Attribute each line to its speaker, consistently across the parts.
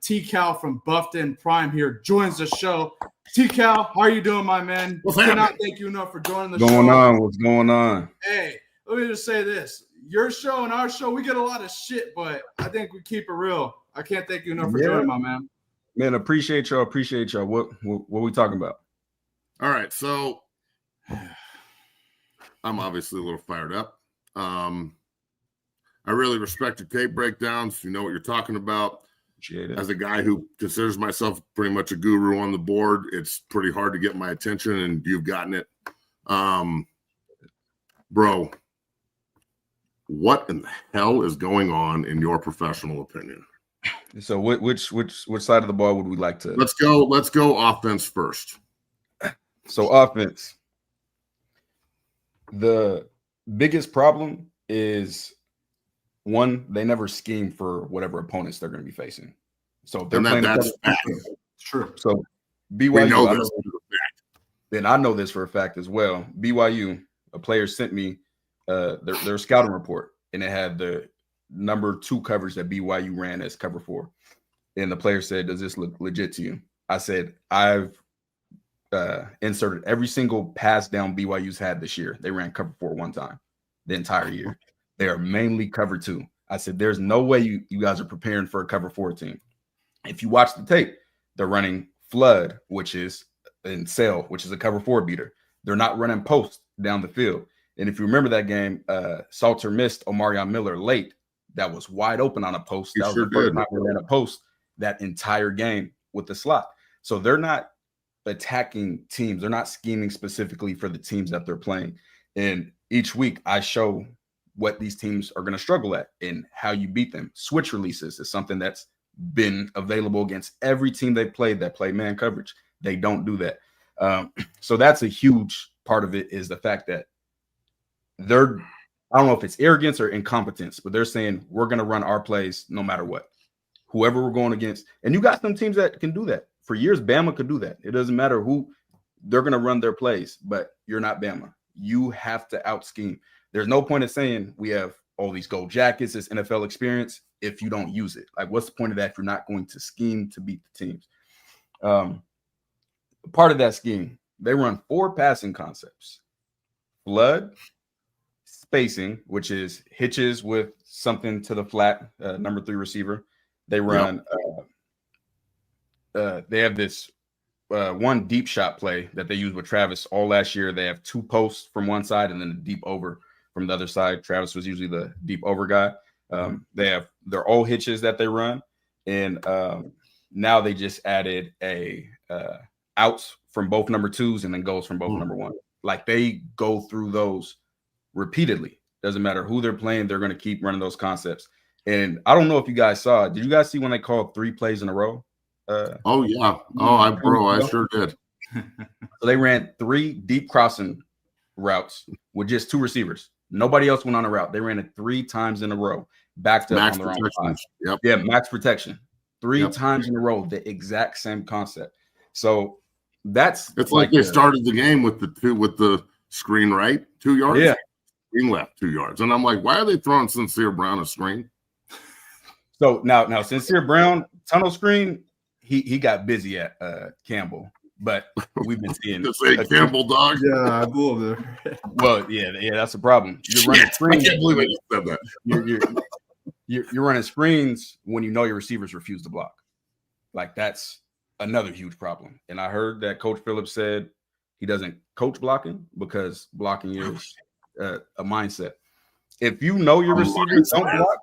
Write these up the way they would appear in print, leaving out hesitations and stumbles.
Speaker 1: T-Cal from Buffton Prime here joins the show. T-Cal, how are you doing, my man? Cannot thank you enough for joining the show.
Speaker 2: What's going on?
Speaker 1: Hey, let me just say this. Your show and our show, we get a lot of shit, but I think we keep it real. I can't thank you enough for joining, my man.
Speaker 2: Man, appreciate y'all. What we talking about?
Speaker 3: All right, so I'm obviously a little fired up. I really respect your tape breakdowns. You know what you're talking about. As a guy who considers myself pretty much a guru on the board, it's pretty hard to get my attention, and you've gotten it. Bro, what in the hell is going on in your professional opinion?
Speaker 2: So which side of the ball would we like to?
Speaker 3: Let's go offense first.
Speaker 2: So offense. The biggest problem is one, they never scheme for whatever opponents they're going to be facing. So if they're playing
Speaker 3: that's
Speaker 1: true.
Speaker 2: So BYU,
Speaker 3: we know this for a fact.
Speaker 2: Then I know this for a fact as well. BYU, a player sent me their scouting report, and it had the number 2 coverage that BYU ran as cover 4. And the player said, "Does this look legit to you?" I said, "I've inserted every single pass down BYU's had this year. They ran cover 4 one time the entire year. They are mainly cover 2. I said, there's no way you guys are preparing for a cover 4 team. If you watch the tape, they're running flood, which is and sail, which is a cover 4 beater. They're not running post down the field. And if you remember that game, Salter missed Omarion Miller late. That was wide open on a post. That was the first time we ran a post that entire game with the slot. So they're not attacking teams. They're not scheming specifically for the teams that they're playing. And each week I show what these teams are going to struggle at and how you beat them. Switch releases is something that's been available against every team they played that play man coverage. They don't do that. So that's a huge part of it, is the fact that I don't know if it's arrogance or incompetence, but they're saying we're going to run our plays no matter what, whoever we're going against. And you got some teams that can do that. For years, Bama could do that. It doesn't matter who, they're going to run their plays, but you're not Bama. You have to out scheme. There's no point in saying we have all these gold jackets, this NFL experience, if you don't use it. Like, what's the point of that if you're not going to scheme to beat the teams? Part of that scheme, they run 4 passing concepts: flood, spacing, which is hitches with something to the flat, number 3 receiver. They run, they have this one deep shot play that they used with Travis all last year. They have 2 posts from one side and then a deep over from the other side. Travis was usually the deep over guy. They have their old hitches that they run. And now they just added a outs from both number 2s and then goes from both number 1. Like, they go through those repeatedly. Doesn't matter who they're playing, they're going to keep running those concepts. And I don't know if you guys saw it. Did you guys see when they called 3 plays in a row?
Speaker 3: Oh yeah. I sure did.
Speaker 2: So they ran 3 deep crossing routes with just 2 receivers. Nobody else went on a route. They ran it 3 times in a row, backed up on their own side.
Speaker 3: Yep.
Speaker 2: Yeah, max protection. 3 times in a row, the exact same concept. So it's
Speaker 3: like they started the game with the screen right, 2 yards.
Speaker 2: Yeah.
Speaker 3: Screen left 2 yards. And I'm like, why are they throwing Sincere Brown a screen?
Speaker 2: So now Sincere Brown, tunnel screen, he got busy at Campbell, but we've been seeing
Speaker 3: Campbell dog.
Speaker 1: Yeah, I believe it.
Speaker 2: Well, yeah, that's the problem. You're running screens.
Speaker 3: I can't believe I just said that.
Speaker 2: You're running screens when you know your receivers refuse to block. Like, that's another huge problem. And I heard that Coach Phillips said he doesn't coach blocking because blocking is a mindset. If you know your receivers don't block,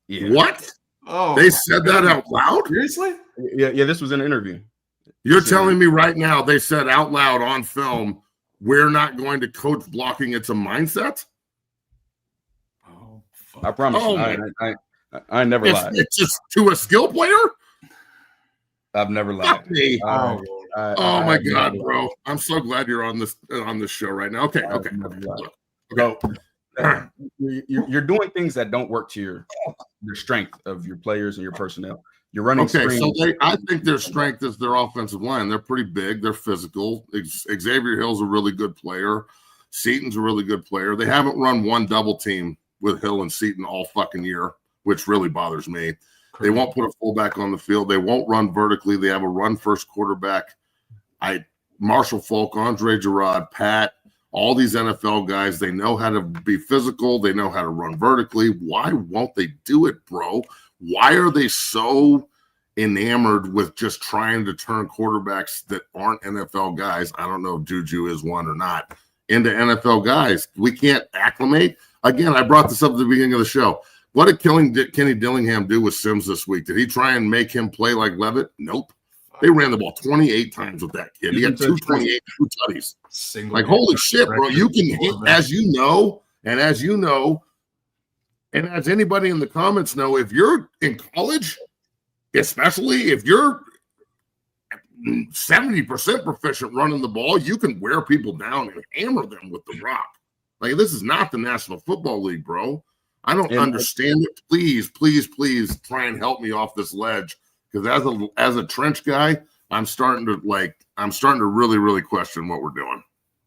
Speaker 3: what? Oh, they said that out loud?
Speaker 1: Seriously?
Speaker 2: Yeah, this was in an interview.
Speaker 3: You're telling me right now they said out loud on film, we're not going to coach blocking, it's a mindset?
Speaker 1: Oh, fuck.
Speaker 2: I promise you, I never lied.
Speaker 3: It's just to a skill player?
Speaker 2: I've never lied.
Speaker 3: Fuck me.
Speaker 2: Oh
Speaker 3: my God, bro. I'm so glad you're on this show right now. Okay.
Speaker 2: So, you're doing things that don't work to your strength of your players and your personnel. You're running screens.
Speaker 3: So I think their strength is their offensive line. They're pretty big. They're physical. Xavier Hill's a really good player. Seaton's a really good player. They haven't run one double team with Hill and Seaton all fucking year, which really bothers me. They won't put a fullback on the field. They won't run vertically. They have a run-first quarterback. Marshall Faulk, Andre Gerard, Pat, all these NFL guys, they know how to be physical. They know how to run vertically. Why won't they do it, bro? Why are they so enamored with just trying to turn quarterbacks that aren't NFL guys? I don't know if Juju is one or not, into NFL guys. We can't acclimate. Again, I brought this up at the beginning of the show. What did Kenny Dillingham do with Sims this week? Did he try and make him play like Levitt? Nope. They ran the ball 28 times with that kid. He had 228, 2 tutties. Like, holy shit, bro. You can hit, as you know, and as anybody in the comments know, if you're in college, especially if you're 70% proficient running the ball, you can wear people down and hammer them with the rock. Like, this is not the National Football League, bro. I don't understand it. Please, please, please try and help me off this ledge. Because as a trench guy, I'm starting to really, really question what we're doing.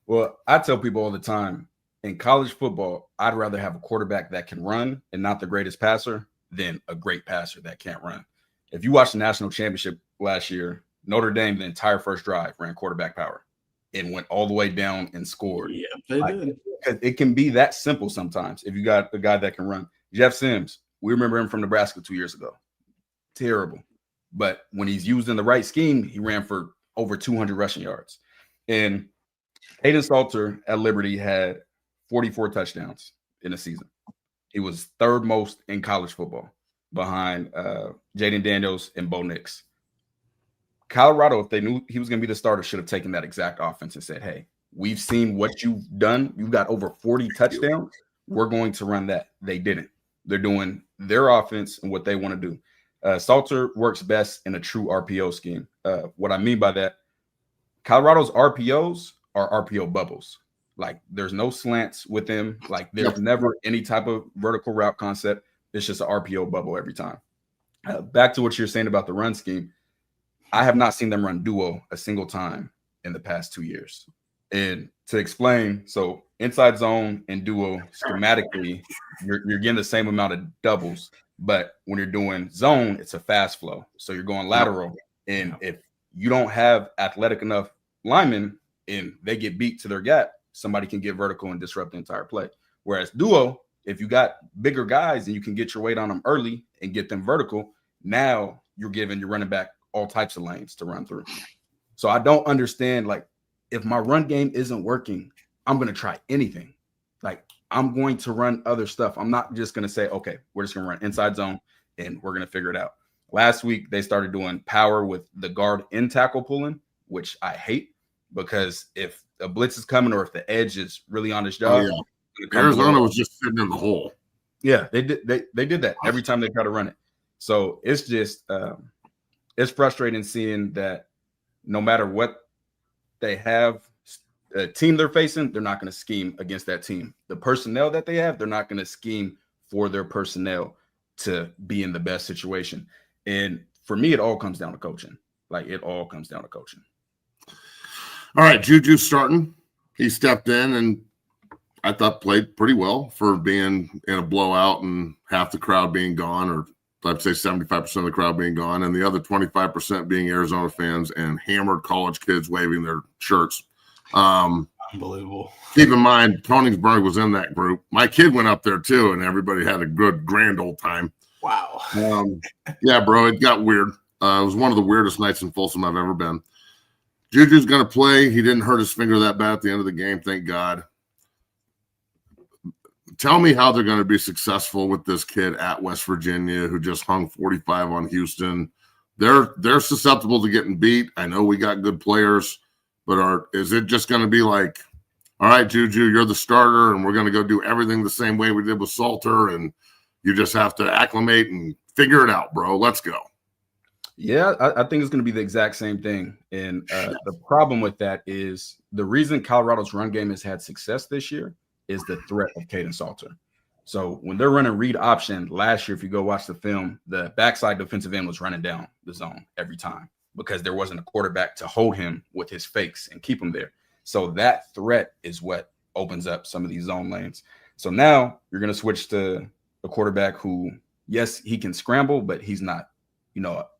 Speaker 2: Well, I tell people all the time, in college football, I'd rather have a quarterback that can run and not the greatest passer than a great passer that can't run. If you watch the national championship last year, Notre Dame, the entire first drive, ran quarterback power and went all the way down and scored.
Speaker 1: Yeah, they did.
Speaker 2: It can be that simple sometimes if you got a guy that can run. Jeff Sims, we remember him from Nebraska 2 years ago. Terrible. But when he's used in the right scheme, he ran for over 200 rushing yards. And Hayden Salter at Liberty had 44 touchdowns in a season. He was third most in college football behind Jaden Daniels and Bo Nix. Colorado, if they knew he was going to be the starter, should have taken that exact offense and said, hey, we've seen what you've done. You've got over 40 touchdowns. We're going to run that. They didn't. They're doing their offense and what they want to do. Salter works best in a true RPO scheme. What I mean by that, Colorado's RPOs are RPO bubbles. Like, there's no slants with them. Like, there's never any type of vertical route concept. It's just an RPO bubble every time. Back to what you're saying about the run scheme, I have not seen them run duo a single time in the past 2 years. And to explain, so inside zone and duo, schematically, you're getting the same amount of doubles. But when you're doing zone, it's a fast flow. So you're going lateral. And if you don't have athletic enough linemen and they get beat to their gap, somebody can get vertical and disrupt the entire play. Whereas duo, if you got bigger guys and you can get your weight on them early and get them vertical, now you're giving your running back all types of lanes to run through. So I don't understand, like, if my run game isn't working, I'm going to try anything. Like, I'm going to run other stuff. I'm not just going to say, okay, we're just going to run inside zone and we're going to figure it out. Last week, they started doing power with the guard in tackle pulling, which I hate, because if a blitz is coming or if the edge is really on his job.
Speaker 3: Arizona was just sitting in the hole.
Speaker 2: Yeah, they did that every time they try to run it. So it's just it's frustrating seeing that no matter what they have, a team they're facing, they're not going to scheme against that team. The personnel that they have, they're not going to scheme for their personnel to be in the best situation. And for me, it all comes down to coaching. Like, it all comes down to coaching.
Speaker 3: All right, Juju starting. He stepped in and I thought played pretty well for being in a blowout and half the crowd being gone, or I'd say 75% of the crowd being gone, and the other 25% being Arizona fans and hammered college kids waving their shirts.
Speaker 1: Unbelievable.
Speaker 3: Keep in mind, Koenigsberg was in that group. My kid went up there too, and everybody had a good, grand old time.
Speaker 1: Wow.
Speaker 3: Yeah, bro, it got weird. It was one of the weirdest nights in Folsom I've ever been. Juju's going to play. He didn't hurt his finger that bad at the end of the game, thank God. Tell me how they're going to be successful with this kid at West Virginia who just hung 45 on Houston. They're susceptible to getting beat. I know we got good players, but is it just going to be like, all right, Juju, you're the starter, and we're going to go do everything the same way we did with Salter, and you just have to acclimate and figure it out, bro. Let's go.
Speaker 2: Yeah, I think it's going to be the exact same thing. And the problem with that is the reason Colorado's run game has had success this year is the threat of Caden Salter. So when they're running read option last year, if you go watch the film, the backside defensive end was running down the zone every time because there wasn't a quarterback to hold him with his fakes and keep him there. So that threat is what opens up some of these zone lanes. So now you're going to switch to a quarterback who Yes, he can scramble, but he's not,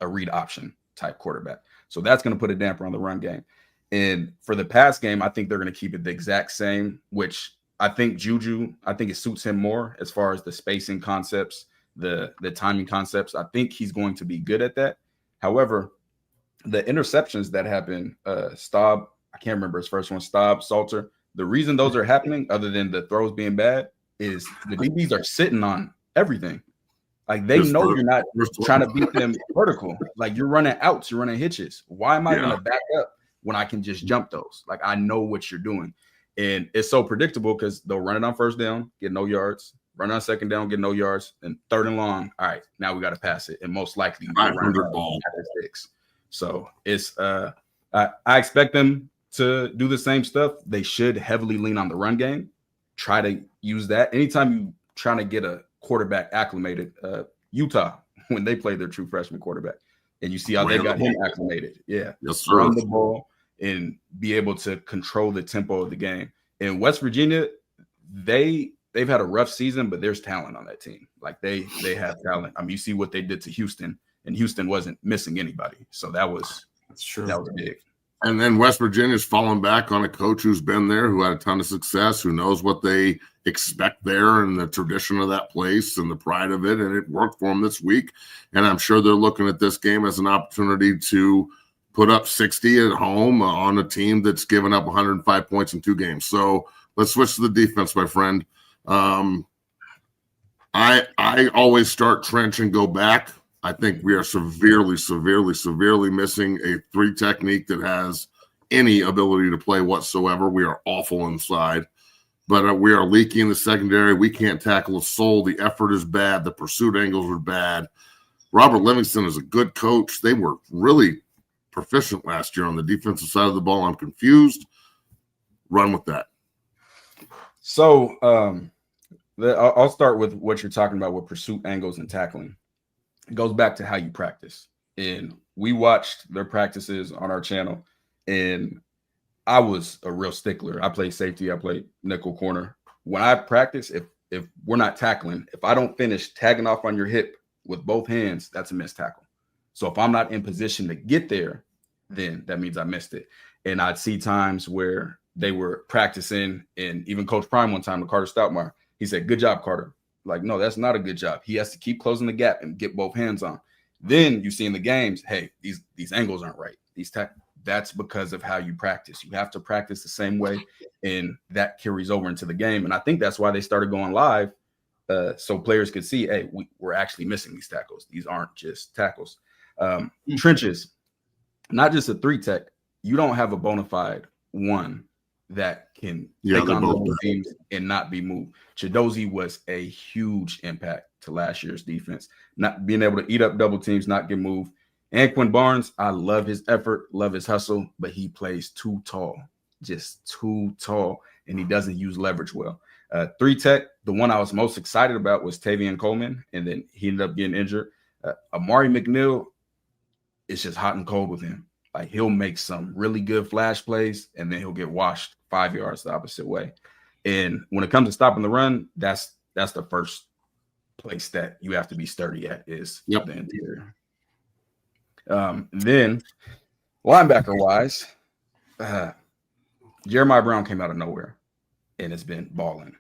Speaker 2: a read option type quarterback. So that's going to put a damper on the run game. And for the pass game, I think they're going to keep it the exact same, which I think Juju, it suits him more as far as the spacing concepts, the timing concepts. I think he's going to be good at that. However, the interceptions that happen, Staub, I can't remember his first one, Staub, Salter. The reason those are happening, other than the throws being bad, is the DBs are sitting on everything. Like they know you're not trying to beat them vertical. Like you're running outs, you're running hitches. Why am I going to back up when I can just jump those? Like I know what you're doing. And it's so predictable because they'll run it on first down, get no yards, run on second down, get no yards, and third and long. All right, now we got to pass it. And most likely
Speaker 3: 500 ball.
Speaker 2: So it's I expect them to do the same stuff. They should heavily lean on the run game. Try to use that. Anytime you trying to get a quarterback acclimated, Utah, when they played their true freshman quarterback, and you see how they got him acclimated. Yeah.
Speaker 3: Yes, sir.
Speaker 2: Run the ball and be able to control the tempo of the game. In West Virginia, they've had a rough season, but there's talent on that team. Like they have talent. I mean, you see what they did to Houston, and Houston wasn't missing anybody. So that's true. That was big.
Speaker 3: And then West Virginia's fallen back on a coach who's been there, who had a ton of success, who knows what they expect there and the tradition of that place and the pride of it. And it worked for them this week. And I'm sure they're looking at this game as an opportunity to put up 60 at home on a team that's given up 105 points in 2 games. So let's switch to the defense, my friend. I always start trench and go back. I think we are severely missing a 3 technique that has any ability to play whatsoever. We are awful inside, but we are leaky in the secondary. We can't tackle a soul. The effort is bad. The pursuit angles are bad. Robert Livingston is a good coach. They were really proficient last year on the defensive side of the ball. I'm confused. Run with that.
Speaker 2: So I'll start with what you're talking about with pursuit angles and tackling. It goes back to how you practice. And we watched their practices on our channel, and I was a real stickler. I played safety. I played nickel corner. When I practice, if we're not tackling, if I don't finish tagging off on your hip with both hands, that's a missed tackle. So if I'm not in position to get there, then that means I missed it. And I'd see times where they were practicing, and even Coach Prime one time, Carter Stoutmeyer, he said, "Good job, Carter." Like, no, that's not a good job. He has to keep closing the gap and get both hands on. Then you see in the games, hey, these angles aren't right. That's because of how you practice. You have to practice the same way, and that carries over into the game. And I think that's why they started going live, so players could see, hey, we're actually missing these tackles. These aren't just tackles. Trenches, not just a 3 tech. You don't have a bona fide 1 that can take on those teams and not be moved. Chidozie was a huge impact to last year's defense, not being able to eat up double teams, not get moved. And Quinn Barnes, I love his effort, love his hustle, but he plays too tall, just too tall, and he doesn't use leverage well. 3 tech, the one I was most excited about was Tavian Coleman, and then he ended up getting injured. Amari McNeil, it's just hot and cold with him. Like he'll make some really good flash plays, and then he'll get washed 5 yards the opposite way. And when it comes to stopping the run, that's the first place that you have to be sturdy at is the interior. Then linebacker wise, Jeremiah Brown came out of nowhere and it's been balling.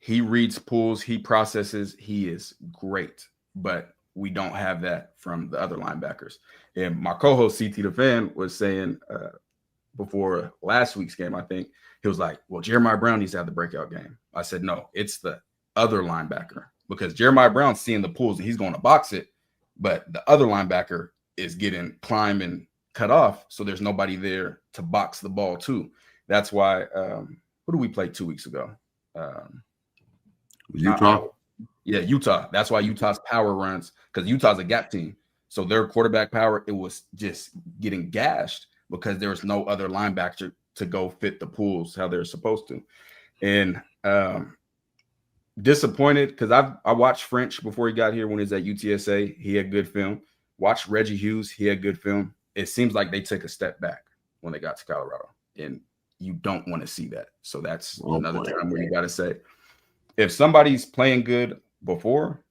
Speaker 2: He reads pulls, he processes, he is great, but we don't have that from the other linebackers. And my co-host CT the Fan was saying before last week's game, I think he was like, well, Jeremiah Brown needs to have the breakout game. I said, no, it's the other linebacker, because Jeremiah Brown's seeing the pulls and he's going to box it, but the other linebacker is getting climbed and cut off, so there's nobody there to box the ball too. That's why who did we play 2 weeks ago?
Speaker 3: Utah.
Speaker 2: Utah. That's why Utah's power runs, because Utah's a gap team. So their quarterback power, it was just getting gashed because there was no other linebacker to go fit the pools how they're supposed to. And disappointed because I watched French before he got here when he was at UTSA. He had good film. Watched Reggie Hughes. He had good film. It seems like they took a step back when they got to Colorado, and you don't want to see that. So that's another time where you got to say, if somebody's playing good before,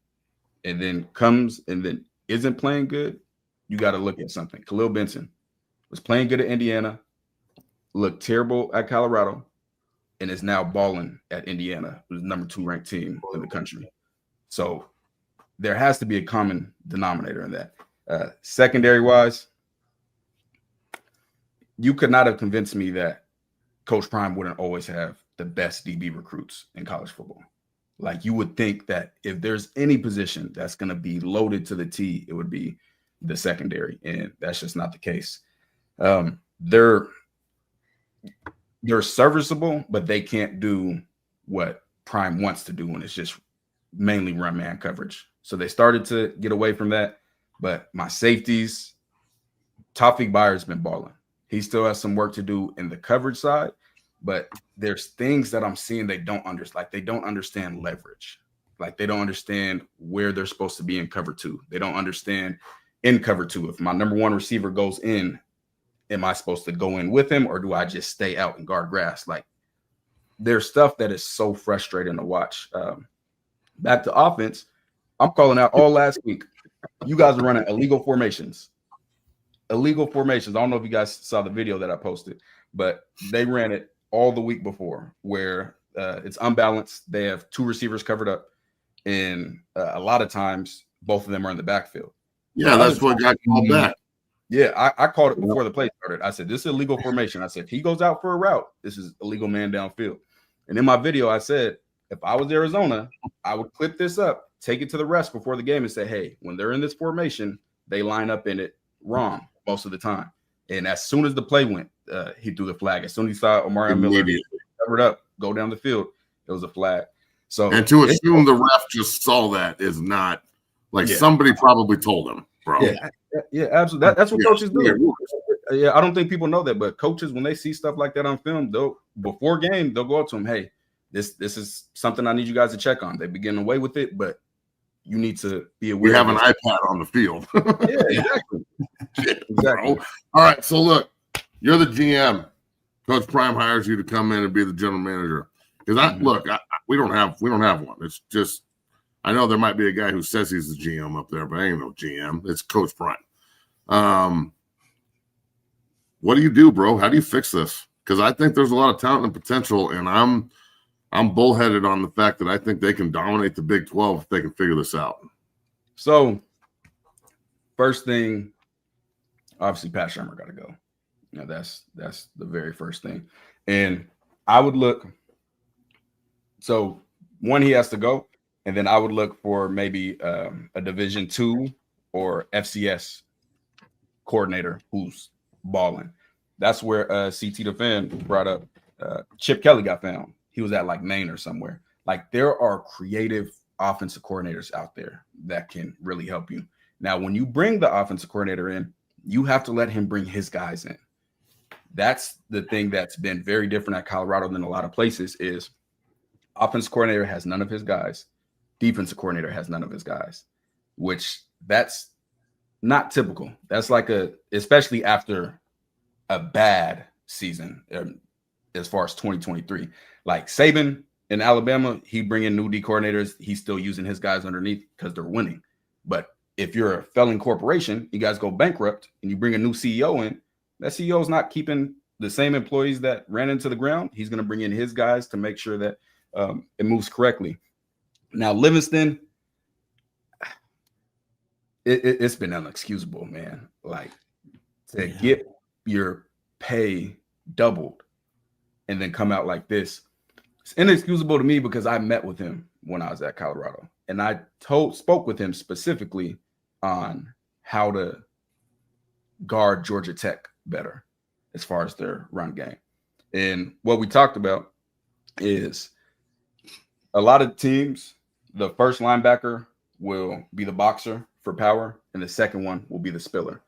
Speaker 2: and then comes and then isn't playing good, you got to look at something. Khalil Benson was playing good at Indiana, looked terrible at Colorado, and is now balling at Indiana, who's the number 2 ranked team in the country. So there has to be a common denominator in that. Secondary wise, you could not have convinced me that Coach Prime wouldn't always have the best DB recruits in college football. Like, you would think that if there's any position that's going to be loaded to the T, it would be the secondary, and that's just not the case. They're serviceable, but they can't do what Prime wants to do when it's just mainly run man coverage. So they started to get away from that. But my safeties, Tawfiq Byer's been balling. He still has some work to do in the coverage side, but there's things that I'm seeing they don't understand. Like, they don't understand leverage. Like, they don't understand where they're supposed to be in cover 2. They don't understand in cover 2. If my number 1 receiver goes in, am I supposed to go in with him, or do I just stay out and guard grass? Like, there's stuff that is so frustrating to watch. Back to offense, I'm calling out all last week. You guys are running illegal formations. Illegal formations. I don't know if you guys saw the video that I posted, but they ran it all the week before, where it's unbalanced. They have 2 receivers covered up, and a lot of times both of them are in the backfield.
Speaker 3: Yeah, that's what got called back.
Speaker 2: Yeah, I called it before the play started. I said, this is illegal formation. I said, if he goes out for a route, this is illegal man downfield. And in my video, I said, if I was Arizona, I would clip this up, take it to the refs before the game and say, hey, when they're in this formation, they line up in it wrong most of the time. And as soon as the play went, he threw the flag. As soon as he saw Omari Miller covered up, go down the field, it was a flag. So,
Speaker 3: and to assume the ref just saw that is not like somebody probably told him, bro.
Speaker 2: Yeah, absolutely. That's what coaches do. Yeah, I don't think people know that, but coaches, when they see stuff like that on film, before game, they'll go up to them, hey, this is something I need you guys to check on. They be getting away with it, but you need to be aware.
Speaker 3: We have an iPad on the field.
Speaker 2: Yeah, exactly.
Speaker 3: Exactly. All right, so look, you're the GM. Coach Prime hires you to come in and be the general manager. Because we don't have one. It's just, I know there might be a guy who says he's the GM up there, but I ain't no GM. It's Coach Prime. What do you do, bro? How do you fix this? Because I think there's a lot of talent and potential, and I'm bullheaded on the fact that I think they can dominate the Big 12 if they can figure this out.
Speaker 2: So, first thing, obviously, Pat Shurmur got to go. You know, that's the very first thing. And I would look. So, one, he has to go, and then I would look for maybe a Division II or FCS coordinator who's balling. That's where CT the Fan brought up. Chip Kelly got found. He was at like Maine or somewhere. Like, there are creative offensive coordinators out there that can really help you. Now, when you bring the offensive coordinator in, you have to let him bring his guys in. That's the thing that's been very different at Colorado than a lot of places is offensive coordinator has none of his guys. Defensive coordinator has none of his guys, which that's not typical. That's like especially after a bad season as far as 2023. Like Saban in Alabama, he bring in new D coordinators. He's still using his guys underneath because they're winning. But if you're a failing corporation, you guys go bankrupt and you bring a new CEO in, that CEO is not keeping the same employees that ran into the ground. He's going to bring in his guys to make sure that it moves correctly. Now, Livingston, it's been inexcusable, man. Like, to get your pay doubled and then come out like this, it's inexcusable to me because I met with him when I was at Colorado, and I spoke with him specifically on how to guard Georgia Tech better as far as their run game. And what we talked about is a lot of teams, the first linebacker will be the boxer for power, and the second one will be the spiller.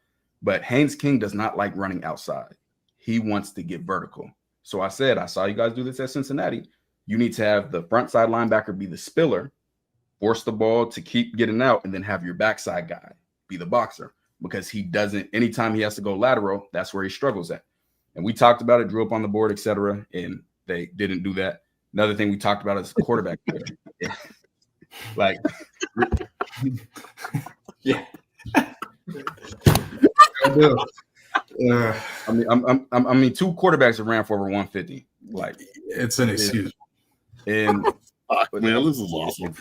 Speaker 2: But Haynes King does not like running outside. He wants to get vertical. So I said, I saw you guys do this at Cincinnati. You need to have the front side linebacker be the spiller, force the ball to keep getting out, and then have your backside guy be the boxer, because he doesn't, anytime he has to go lateral, that's where he struggles at. And we talked about it, drew up on the board, etc., and they didn't do that. Another thing we talked about is quarterback play. Like,
Speaker 1: Yeah. I do.
Speaker 2: I mean, two quarterbacks have ran for over 150. Like,
Speaker 1: it's an excuse.
Speaker 2: And
Speaker 3: Fuck, man, this is awesome.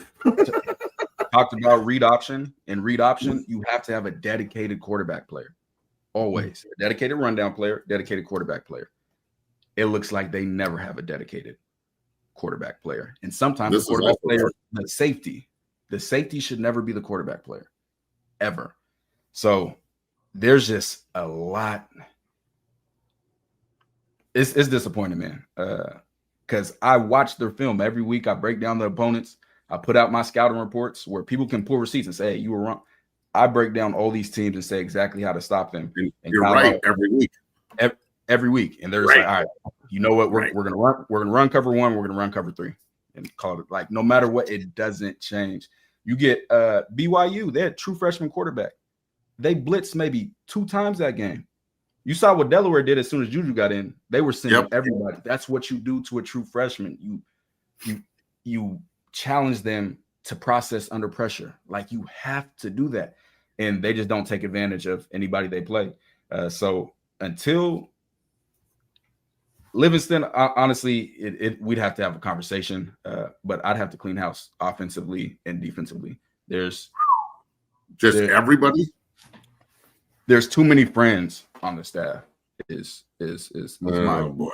Speaker 2: Talked about read option. And read option, you have to have a dedicated quarterback player. Always. A dedicated rundown player, dedicated quarterback player. It looks like they never have a dedicated quarterback player. And sometimes the quarterback player, the safety should never be the quarterback player. Ever. So there's just a lot. It's disappointing, man. Because I watch their film every week. I break down the opponents. I put out my scouting reports where people can pull receipts and say, hey, you were wrong. I break down all these teams and say exactly how to stop them.
Speaker 3: And you're right every week.
Speaker 2: Every week. And they're just like, all right, you know what? We're gonna run cover one, we're gonna run cover three and call it. Like, no matter what, it doesn't change. You get BYU, they had true freshman quarterback. They blitzed maybe 2 times that game. You saw what Delaware did as soon as Juju got in. They were sending everybody. That's what you do to a true freshman. You challenge them to process under pressure. Like, you have to do that. And they just don't take advantage of anybody they play. So until Livingston, honestly, we'd have to have a conversation. But I'd have to clean house offensively and defensively. There's
Speaker 3: everybody.
Speaker 2: There's too many friends on the staff.
Speaker 3: Oh boy,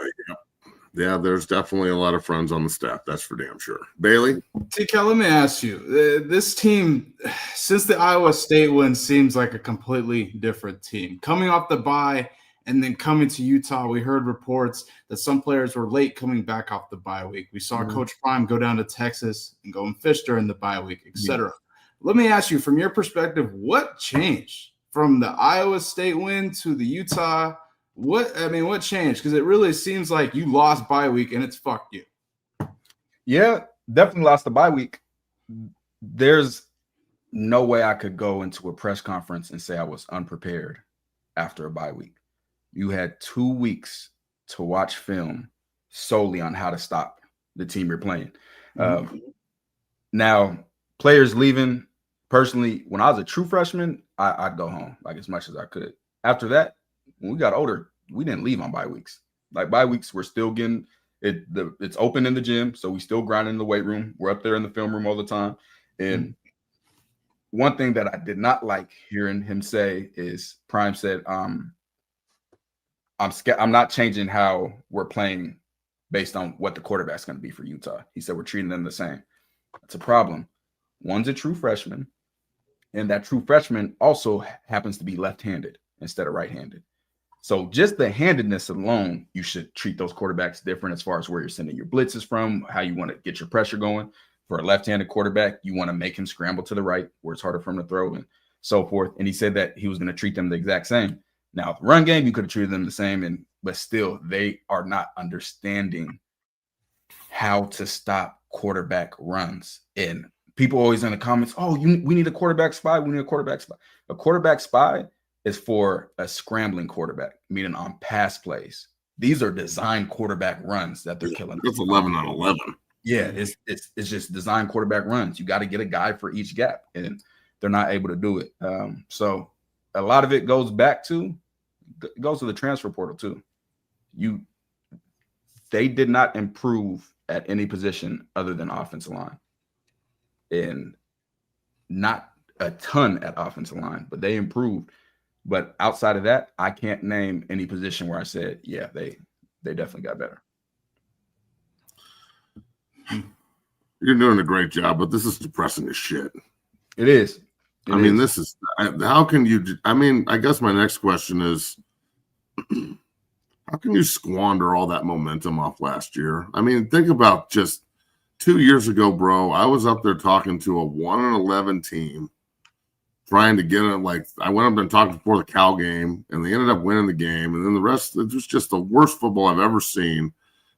Speaker 3: yeah. There's definitely a lot of friends on the staff. That's for damn sure. Bailey,
Speaker 1: TK, let me ask you: this team, since the Iowa State win, seems like a completely different team. Coming off the bye and then coming to Utah, we heard reports that some players were late coming back off the bye week. We saw Coach Prime go down to Texas and go and fish during the bye week, etc. Let me ask you, from your perspective, what changed from the Iowa State win to the Utah? What changed? Because it really seems like you lost bye week and it's fucked you.
Speaker 2: Yeah, definitely lost the bye week. There's no way I could go into a press conference and say I was unprepared after a bye week. You had 2 weeks to watch film solely on how to stop the team you're playing. Now, players leaving, personally, when I was a true freshman, I'd go home like as much as I could. After that, when we got older, we didn't leave on bye weeks. Like, bye weeks, we're still getting it. It's open in the gym, so we still grinding in the weight room. We're up there in the film room all the time. And one thing that I did not like hearing him say is Prime said, I'm not changing how we're playing based on what the quarterback's going to be for Utah. He said we're treating them the same. That's a problem. One's a true freshman, and that true freshman also happens to be left-handed instead of right-handed. So just the handedness alone, you should treat those quarterbacks different as far as where you're sending your blitzes from, how you want to get your pressure going. For a left-handed quarterback, you want to make him scramble to the right where it's harder for him to throw and so forth. And he said that he was going to treat them the exact same. Now, the run game, you could have treated them the same, but still, they are not understanding how to stop quarterback runs. And people always in the comments, we need a quarterback spy. We need a quarterback spy. A quarterback spy is for a scrambling quarterback, meaning on pass plays. These are designed quarterback runs that they're killing.
Speaker 3: It's 11 on 11.
Speaker 2: Yeah, it's just designed quarterback runs. You got to get a guy for each gap, and they're not able to do it. So a lot of it goes to the transfer portal too. They did not improve at any position other than offensive line, and not a ton at offensive line, but they improved. But outside of that, I can't name any position where I said, yeah, they definitely got better.
Speaker 3: You're doing a great job, but this is depressing as shit.
Speaker 2: It is.
Speaker 3: This is how can you? I guess my next question is, how can you squander all that momentum off last year? Think about just 2 years ago, bro. I was up there talking to a 1-11 team, trying to get it. Like, I went up and talked before the Cal game, and they ended up winning the game. And then the rest, it was just the worst football I've ever seen.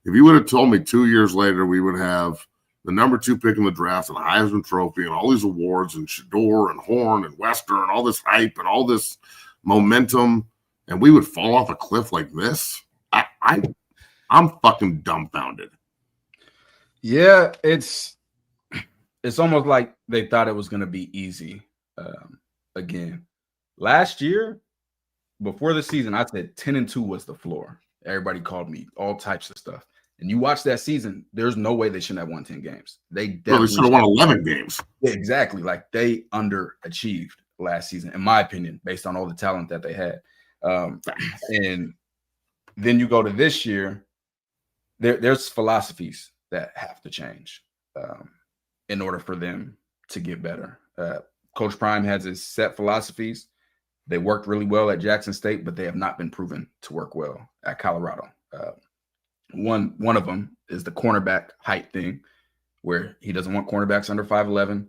Speaker 3: If you would have told me 2 years later we would have the number 2 pick in the draft and the Heisman Trophy and all these awards and Shador and Horn and Wester and all this hype and all this momentum, and we would fall off a cliff like this, I'm fucking dumbfounded.
Speaker 2: Yeah, it's almost like they thought it was going to be easy again. Last year, before the season, I said 10-2 was the floor. Everybody called me all types of stuff. And you watch that season, there's no way they shouldn't have won 10 games. They definitely
Speaker 3: should have won 11 games.
Speaker 2: Yeah, exactly. Like they underachieved last season, in my opinion, based on all the talent that they had. And then you go to this year, there's philosophies that have to change in order for them to get better. Coach Prime has his set philosophies. They worked really well at Jackson State, but they have not been proven to work well at Colorado. One of them is the cornerback height thing, where he doesn't want cornerbacks under 5'11".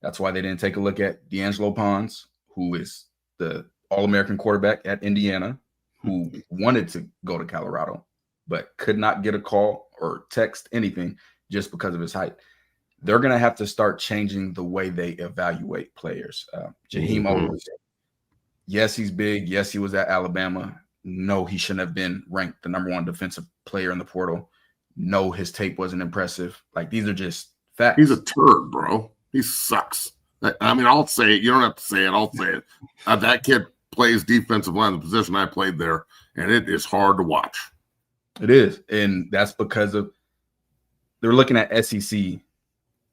Speaker 2: That's why they didn't take a look at D'Angelo Pons, who is the All-American quarterback at Indiana, who wanted to go to Colorado, but could not get a call or text anything just because of his height. They're going to have to start changing the way they evaluate players. Jaheim Owens, yes, he's big. Yes, he was at Alabama. No, he shouldn't have been ranked the number 1 defensive player in the portal. No, his tape wasn't impressive. Like, these are just facts.
Speaker 3: He's a turd, bro. He sucks. I mean, I'll say it. You don't have to say it. I'll say it. That kid plays defensive line, the position I played there, and it is hard to watch.
Speaker 2: It is, and that's because of they're looking at SEC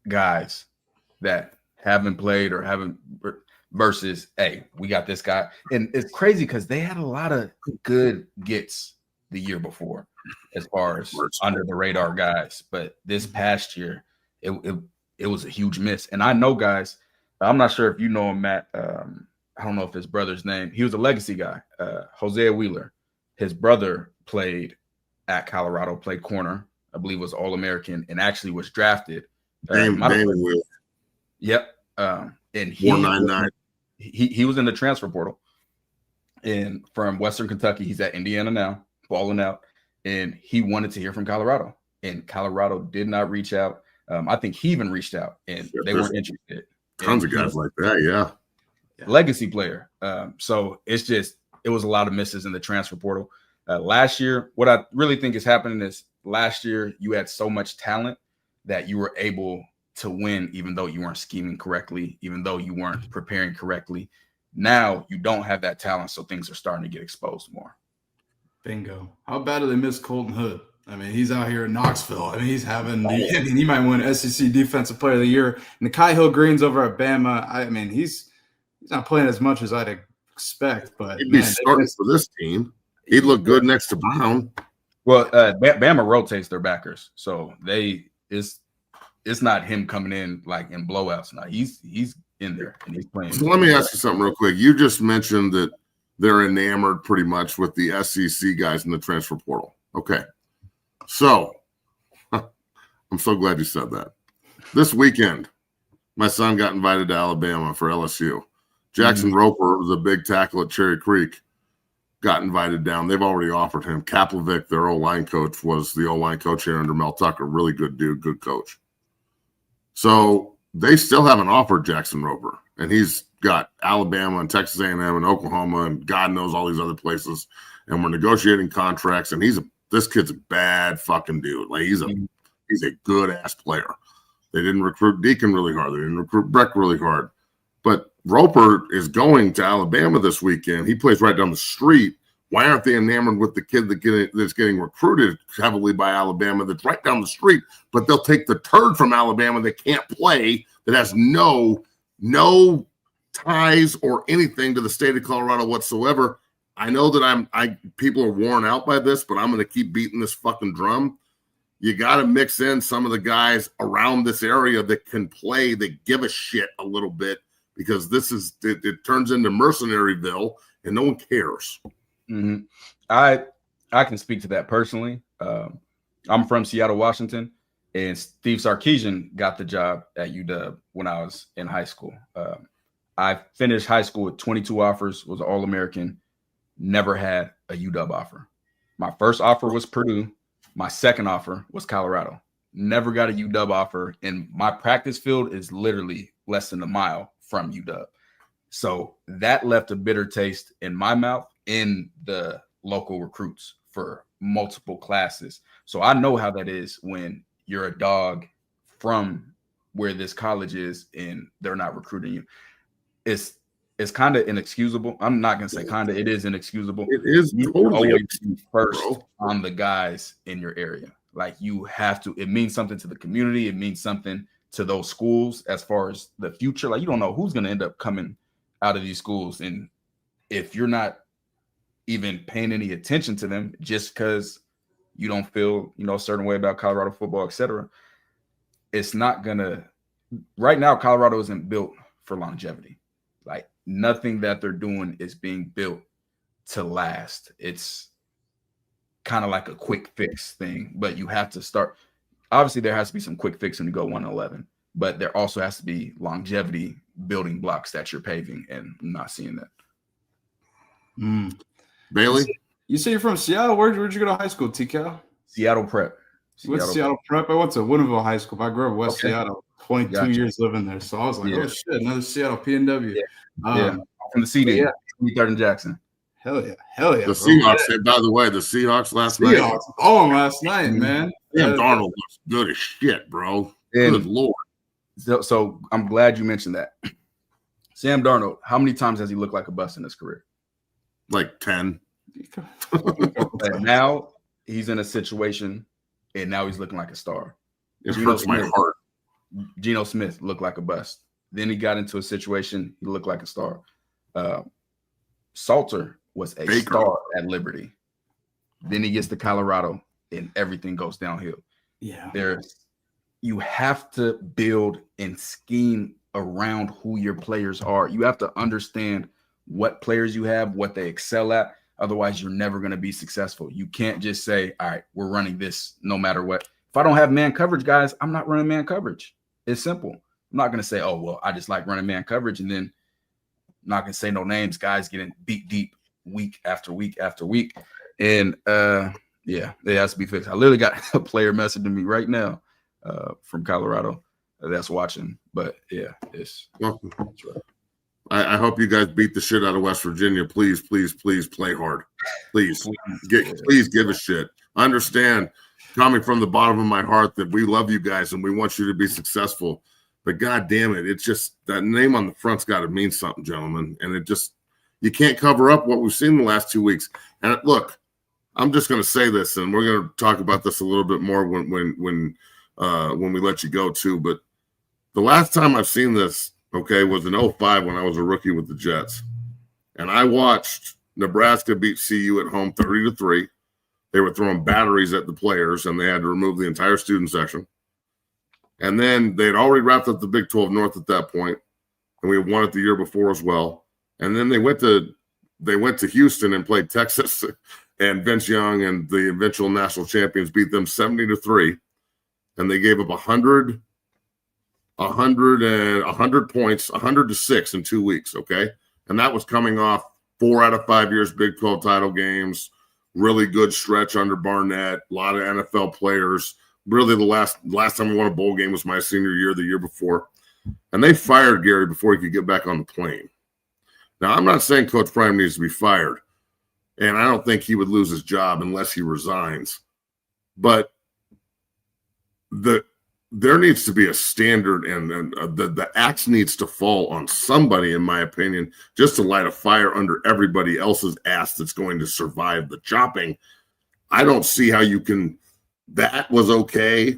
Speaker 2: guys that haven't played or haven't versus, hey, we got this guy. And it's crazy because they had a lot of good gets the year before as far as under the radar guys. But this past year, it was a huge miss. And I know guys, I'm not sure if you know him, Matt. I don't know if his brother's name. He was a legacy guy, Hosea Wheeler. His brother played at Colorado, played corner, I believe was All-American, and actually was drafted. Yep. And he was in the transfer portal. And from Western Kentucky, he's at Indiana now, balling out. And he wanted to hear from Colorado. And Colorado did not reach out. I think he even reached out, and they weren't interested.
Speaker 3: Tons of guys like that, yeah.
Speaker 2: Legacy player. So it was a lot of misses in the transfer portal. Last year, what I really think is happening is last year you had so much talent that you were able to win, even though you weren't scheming correctly, even though you weren't preparing correctly. Now you don't have that talent, so things are starting to get exposed more.
Speaker 1: Bingo. How bad do they miss Colton Hood? I mean, he's out here in Knoxville. I mean, he might win SEC Defensive Player of the Year. And the Nikhai Hill-Green's over at Bama. I mean, he's not playing as much as I'd expect, but
Speaker 3: he'd be starting for this team. He'd look good next to Brown.
Speaker 2: Well, Bama rotates their backers, so it's not him coming in like in blowouts. Now he's in there and he's playing.
Speaker 3: So let me ask you something real quick. You just mentioned that they're enamored pretty much with the SEC guys in the transfer portal. Okay. So I'm so glad you said that. This weekend, my son got invited to Alabama for LSU. Jackson Roper, the big tackle at Cherry Creek, got invited down. They've already offered him. Kaplevik, their O-line coach, was the O-line coach here under Mel Tucker. Really good dude, good coach. So they still haven't offered Jackson Roper, and he's got Alabama and Texas A&M and Oklahoma and God knows all these other places. And we're negotiating contracts, and this kid's a bad fucking dude. Like he's a good ass player. They didn't recruit Deacon really hard. They didn't recruit Breck really hard. But Roper is going to Alabama this weekend. He plays right down the street. Why aren't they enamored with the kid that's getting recruited heavily by Alabama that's right down the street? But they'll take the turd from Alabama that can't play, that has no ties or anything to the state of Colorado whatsoever. I know that people are worn out by this, but I'm going to keep beating this fucking drum. You got to mix in some of the guys around this area that can play, that give a shit a little bit, because it turns into mercenaryville and no one cares.
Speaker 2: Mm-hmm. I can speak to that personally. I'm from Seattle, Washington, and Steve Sarkisian got the job at UW when I was in high school. I finished high school with 22 offers, was an All-American, never had a UW offer. My first offer was Purdue. My second offer was Colorado. Never got a UW offer, and my practice field is literally less than a mile from UW. So that left a bitter taste in my mouth in the local recruits for multiple classes. So I know how that is when you're a dog from where this college is and they're not recruiting you. It's kind of inexcusable. I'm not gonna say kind of. It is inexcusable.
Speaker 3: It is
Speaker 2: You
Speaker 3: totally
Speaker 2: always be first
Speaker 3: bro.
Speaker 2: on the guys in your area. Like you have to. It means something to the community. It means something to those schools as far as the future. Like you don't know who's gonna end up coming out of these schools, and if you're not even paying any attention to them, just because you don't feel a certain way about Colorado football, etc., it's not gonna. Right now, Colorado isn't built for longevity. Like nothing that they're doing is being built to last. It's kind of like a quick fix thing, but you have to start. Obviously, there has to be some quick fix when you go 1-11, but there also has to be longevity building blocks that you're paving, and I'm not seeing that.
Speaker 3: Bailey,
Speaker 1: you say you're from Seattle. Where'd you go to high school, TK?
Speaker 2: Seattle Prep.
Speaker 1: Seattle Prep. I went to Winneville High School. I grew up West Seattle. 22 years living there, so I was like, oh shit, another Seattle PNW.
Speaker 2: From the CD, 23rd and Jackson.
Speaker 1: Hell yeah,
Speaker 3: the Seahawks. By the way, the Seahawks last night.
Speaker 1: Oh, last night, man.
Speaker 3: Sam Darnold looks good as shit, bro. Good lord.
Speaker 2: So I'm glad you mentioned that. Sam Darnold, how many times has he looked like a bust in his career?
Speaker 3: Like 10.
Speaker 2: And now he's in a situation, and now he's looking like a star.
Speaker 3: It hurts my heart.
Speaker 2: Geno Smith looked like a bust. Then he got into a situation, he looked like a star. Salter was a star at Liberty. Then he gets to Colorado, and everything goes downhill.
Speaker 1: Yeah.
Speaker 2: You have to build and scheme around who your players are. You have to understand what players you have, what they excel at. Otherwise, you're never going to be successful. You can't just say, all right, we're running this no matter what. If I don't have man coverage, guys, I'm not running man coverage. It's simple. I'm not going to say, oh, well, I just like running man coverage. And then I'm not going to say no names, guys getting beat deep week after week after week. And, it has to be fixed. I literally got a player messaging me right now from Colorado that's watching. But, it's right.
Speaker 3: I hope you guys beat the shit out of West Virginia. Please, please, please play hard. Please give a shit. I understand coming from the bottom of my heart that we love you guys and we want you to be successful. But God damn it, it's just that name on the front's got to mean something, gentlemen. And you can't cover up what we've seen the last 2 weeks. And look, I'm just going to say this, and we're going to talk about this a little bit more when we let you go too. But the last time I've seen this, was in 2005 when I was a rookie with the Jets. And I watched Nebraska beat CU at home 30-3. They were throwing batteries at the players, and they had to remove the entire student section. And then they had already wrapped up the Big 12 North at that point, and we had won it the year before as well. And then they went to Houston and played Texas, and Vince Young and the eventual national champions beat them 70-3, and they gave up 100 points, 100-6 in 2 weeks, And that was coming off 4 out of 5 years Big 12 title games, really good stretch under Barnett, a lot of NFL players. Really the last time we won a bowl game was my senior year, the year before. And they fired Gary before he could get back on the plane. Now, I'm not saying Coach Prime needs to be fired, and I don't think he would lose his job unless he resigns. But there needs to be a standard, and the axe needs to fall on somebody, in my opinion, just to light a fire under everybody else's ass that's going to survive the chopping. I don't see how you can. That was okay,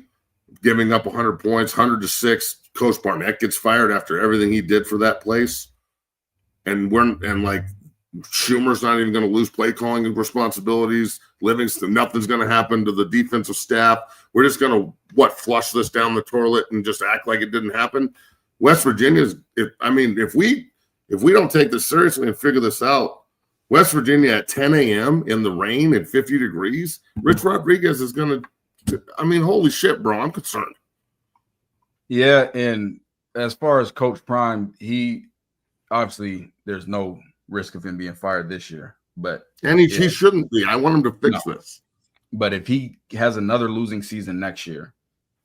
Speaker 3: giving up 100 points, 100-6. Coach Barnett gets fired after everything he did for that place, and Schumer's not even going to lose play calling responsibilities. Livingston, nothing's going to happen to the defensive staff. We're just going to flush this down the toilet and just act like it didn't happen. West Virginia's. If we don't take this seriously and figure this out, West Virginia at 10 a.m. in the rain and 50 degrees. Rich Rodriguez is going to. Holy shit, bro! I'm concerned.
Speaker 2: Yeah, and as far as Coach Prime, he obviously there's no risk of him being fired this year, but
Speaker 3: he shouldn't be. I want him to fix this.
Speaker 2: But if he has another losing season next year,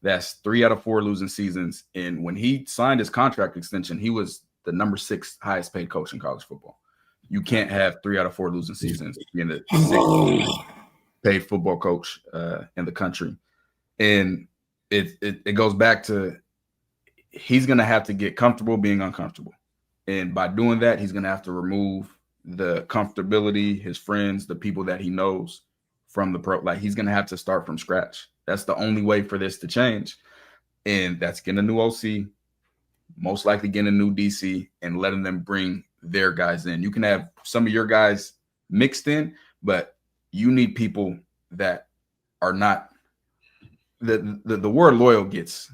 Speaker 2: that's 3 out of 4 losing seasons. And when he signed his contract extension, he was the number 6 highest paid coach in college football. You can't have 3 out of 4 losing seasons being the 6th paid football coach in the country. And it goes back to he's going to have to get comfortable being uncomfortable. And by doing that, he's going to have to remove the comfortability, his friends, the people that he knows from the pro. Like, he's going to have to start from scratch. That's the only way for this to change. And that's getting a new OC, most likely getting a new DC, and letting them bring their guys in. You can have some of your guys mixed in, but you need people that are not the word loyal gets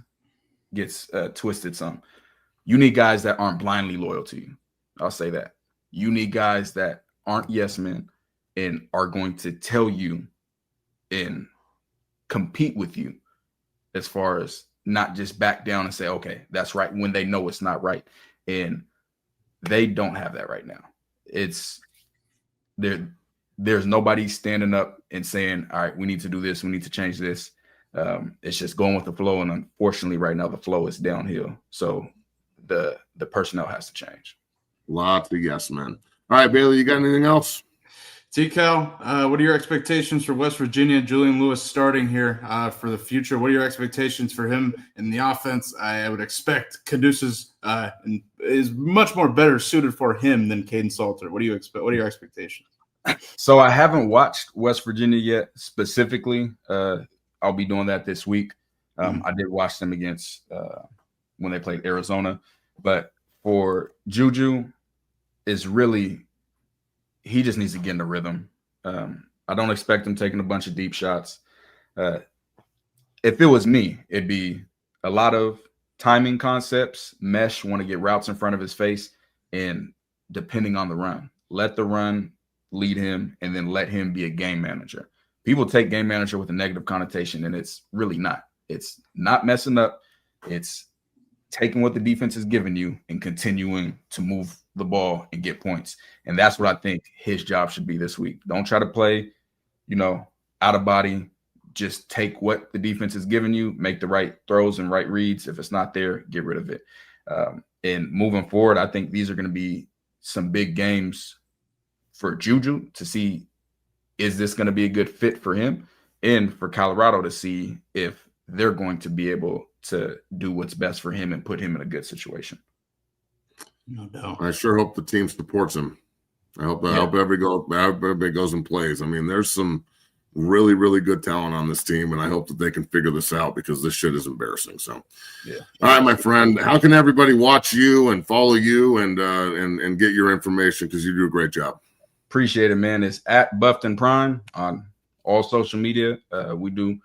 Speaker 2: twisted some. You need guys that aren't blindly loyal to you. I'll say that. You need guys that aren't yes men and are going to tell you and compete with you, as far as not just back down and say, okay, that's right, when they know it's not right. And they don't have that right now. It's there's nobody standing up and saying, all right, we need to do this, we need to change this. It's just going with the flow. And unfortunately, right now, the flow is downhill. So the personnel has to change.
Speaker 3: Lots of yes men. All right, Bailey, you got anything else?
Speaker 1: T-Cal, what are your expectations for West Virginia? Julian Lewis starting here for the future. What are your expectations for him in the offense? I would expect Caduceus is much more better suited for him than Caden Salter. What do you expect? What are your expectations?
Speaker 2: So I haven't watched West Virginia yet specifically. I'll be doing that this week. I did watch them against when they played Arizona. But for Juju, is really – he just needs to get in the rhythm. I don't expect him taking a bunch of deep shots. If it was me, it'd be a lot of timing concepts, mesh, want to get routes in front of his face, and depending on the run. Let the run lead him, and then let him be a game manager. People take game manager with a negative connotation, and it's really not. It's not messing up. It's taking what the defense is giving you and continuing to move the ball and get points. And that's what I think his job should be this week. Don't try to play, out of body. Just take what the defense is giving you, make the right throws and right reads. If it's not there, get rid of it. And moving forward, I think these are going to be some big games for Juju to see, is this going to be a good fit for him, and for Colorado to see if they're going to be able to do what's best for him and put him in a good situation.
Speaker 1: No doubt.
Speaker 3: I sure hope the team supports him. I hope everybody goes and plays. I mean, there's some really, really good talent on this team, and I hope that they can figure this out, because this shit is embarrassing. So,
Speaker 2: yeah.
Speaker 3: All right, my friend, how can everybody watch you and follow you and get your information, because you do a great job?
Speaker 2: Appreciate it, man. It's at Buffton Prime on all social media. We do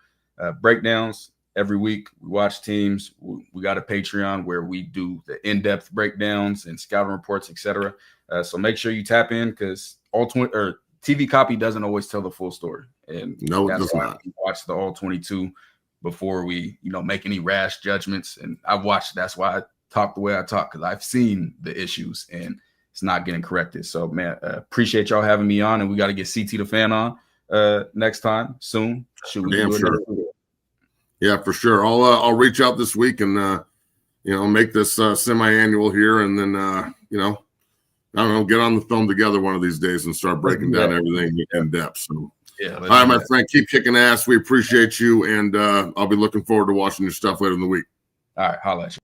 Speaker 2: breakdowns every week. We watch teams. We got a Patreon where we do the in-depth breakdowns and scouting reports, etc. So make sure you tap in, because TV copy doesn't always tell the full story. And
Speaker 3: no, it does not.
Speaker 2: We watch the all 22 before we, make any rash judgments. And that's why I talk the way I talk, because I've seen the issues and it's not getting corrected. So, man, appreciate y'all having me on, and we got to get CT the Fan on next time soon. Should we do
Speaker 3: sure. Yeah, for sure. I'll reach out this week and make this semi-annual here, and then I don't know, get on the phone together one of these days and start breaking down everything in depth. So,
Speaker 2: yeah.
Speaker 3: All right, my friend, keep kicking ass. We appreciate you, and I'll be looking forward to watching your stuff later in the week.
Speaker 2: All right, holla at you.